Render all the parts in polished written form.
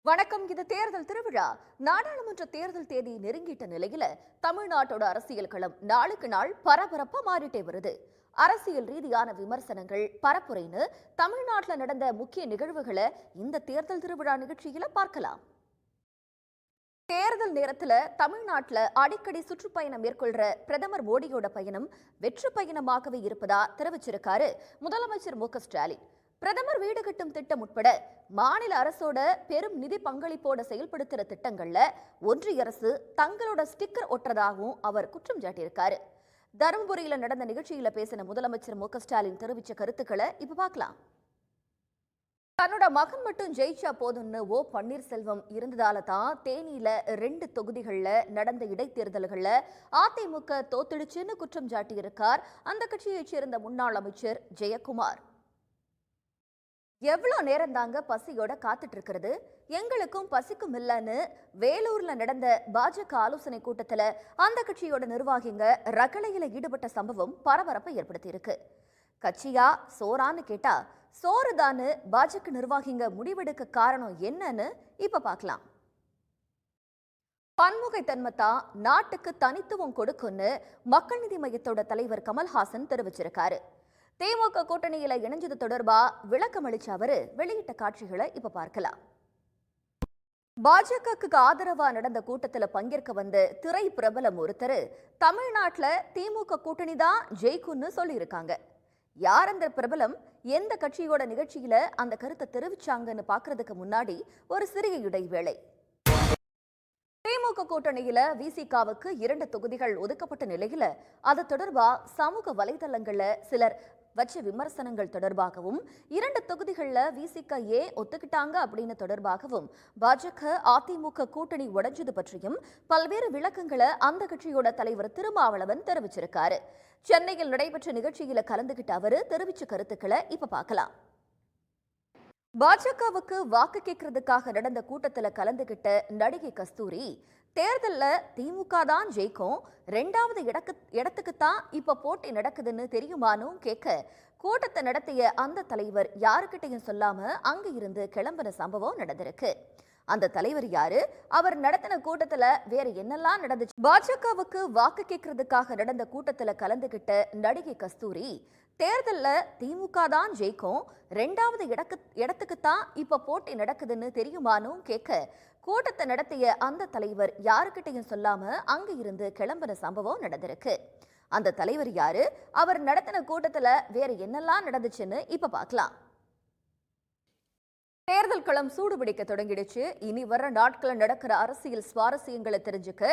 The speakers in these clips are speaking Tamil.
வணக்கம். இது தேர்தல் திருவிழா. நாடாளுமன்ற தேர்தல் தேதி நெருங்கிட்ட நிலையில தமிழ்நாட்டோட அரசியல் களம் நாளுக்கு நாள் பரபரப்பா மாறிட்டே வருது. அரசியல் ரீதியான விமர்சனங்கள், பரப்புரைன்னு தமிழ்நாட்டில் நடந்த முக்கிய நிகழ்வுகளை இந்த தேர்தல் திருவிழா நிகழ்ச்சியில பார்க்கலாம். தேர்தல் நேரத்துல தமிழ்நாட்டில் அடிக்கடி சுற்றுப்பயணம் மேற்கொள்ற பிரதமர் மோடியோட பயணம் வெற்றி பயணமாகவே இருப்பதா தெரிவிச்சிருக்காரு முதலமைச்சர் மு.க.ஸ்டாலின். பிரதமர் வீடு கட்டும் திட்டம் உட்பட மாநில அரசோட பெரும் நிதி பங்களிப்போட செயல்படுத்துற திட்டங்கள்ல ஒன்றிய அரசு தங்களோட ஸ்டிக்கர் ஒட்டுறதாகவும் அவர் குற்றம் சாட்டியிருக்காரு. தருமபுரியில நடந்த நிகழ்ச்சியில பேசின முதலமைச்சர் மு.க.ஸ்டாலின் தெரிவிச்ச கருத்துக்களை இப்ப பார்க்கலாம். தன்னோட மகன் மட்டும் ஜெயிச்சா போதும்னு ஓ பன்னீர்செல்வம் இருந்ததால தான் தேனியில 2 தொகுதிகள்ல நடந்த இடைத்தேர்தல்கள்ல அதிமுக தோத்துடுச்சுன்னு குற்றம் சாட்டியிருக்கார் அந்த கட்சியைச் சேர்ந்த முன்னாள் அமைச்சர் ஜெயக்குமார். எவ்வளோ நேரம் தாங்க பசியோட காத்துட்டு இருக்கிறது, எங்களுக்கும் பசிக்கும் இல்லைன்னு வேலூர்ல நடந்த பாஜக ஆலோசனை கூட்டத்துல அந்த கட்சியோட நிர்வாகிங்க ரகளையில ஈடுபட்ட சம்பவம் பரபரப்பை ஏற்படுத்தி இருக்கு. கட்சியா சோறான்னு கேட்டா சோறுதான்னு பாஜக நிர்வாகிங்க முடிவெடுக்க காரணம் என்னன்னு இப்ப பார்க்கலாம். பன்முகைத்தன்மத்தா நாட்டுக்கு தனித்துவம் கொடுக்குன்னு மக்கள் நீதி மையத்தோட தலைவர் கமல்ஹாசன் தெரிவிச்சிருக்காரு. திமுக கூட்டணியில இணைஞ்சது தொடர்பா விளக்கம் அளிச்ச அவரு வெளியிட்ட காட்சிகளை இப்ப பார்க்கலாம். பாஜகவுக்கு ஆதரவா நடந்த கூட்டத்துல பங்கேற்க வந்த திரை பிரபலம் ஒருத்தர் தமிழ்நாட்டுல திமுக கூட்டணி தான் ஜெயிக்கும்னு சொல்லியிருக்காங்க. யார் அந்த பிரபலம், எந்த கட்சியோட நிகழ்ச்சியில அந்த கருத்தை தெரிவிச்சாங்கன்னு பாக்குறதுக்கு முன்னாடி ஒரு சிறிய இடைவேளை. திமுக கூட்டணியில விசிகாவுக்கு 2 தொகுதிகள் ஒதுக்கப்பட்ட நிலையில அது தொடர்பா சமூக வலைதளங்கள்ல சிலர் வச்ச விமர்சனங்கள் தொடர்பாகவும் 2 தொகுதிகள்ல விசிக ஏன் ஒத்துக்கிட்டாங்க அப்படின்னு தொடர்பாகவும் பாஜக அதிமுக கூட்டணி உடைஞ்சது பற்றியும் பல்வேறு விளக்கங்களை அந்த கட்சியோட தலைவர் திருமாவளவன் தெரிவிச்சிருக்காரு. சென்னையில் நடைபெற்ற நிகழ்ச்சியில கலந்துகிட்ட அவரு தெரிவிச்ச கருத்துக்களை இப்ப பார்க்கலாம். பாஜகவுக்கு வாக்கு கேட்கறதுக்காக நடந்த கூட்டத்துல கலந்துகிட்ட நடிகை கஸ்தூரி, தேர்தல்ல திமுக தான் ஜெயிக்கும், 2வது இடத்துக்கு தான் இப்ப போட்டி நடக்குதுன்னு தெரியுமானு கேட்க கூட்டத்தை நடத்திய அந்த தலைவர் யாருக்கிட்டையும் சொல்லாம அங்க இருந்து கிளம்பின சம்பவம் நடந்திருக்கு. அந்த தலைவர் யாரு, அவர் நடத்தின கூட்டத்துல வேற என்னெல்லாம் நடந்துச்சு? பாஜகவுக்கு வாக்கு கேட்கறதுக்காக நடந்த கூட்டத்துல கலந்துகிட்ட நடிகை கஸ்தூரி, தேர்தல்ல திமுக தான் ஜெயிக்கும், 2வது இடத்துக்கு தான் இப்ப போட்டி நடக்குதுன்னு தெரியுமானு கேட்க கூட்டத்தை நடத்திய அந்த தலைவர் யாருக்கிட்டையும் சொல்லாம அங்க இருந்து கிளம்பின சம்பவம் நடந்திருக்கு. அந்த தலைவர் யாரு, அவர் நடத்தின கூட்டத்துல வேற என்னெல்லாம் நடந்துச்சுன்னு இப்ப பார்க்கலாம். தேர்தல் களம் சூடுபிடிக்க தொடங்கிடுச்சு. இனி வர நாட்கள் நடக்கிற அரசியல் சுவாரஸ்யங்களை தெரிஞ்சுக்க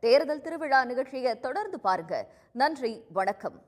தேர்தல் திருவிழா நிகழ்ச்சியை தொடர்ந்து பாருங்க. நன்றி, வணக்கம்.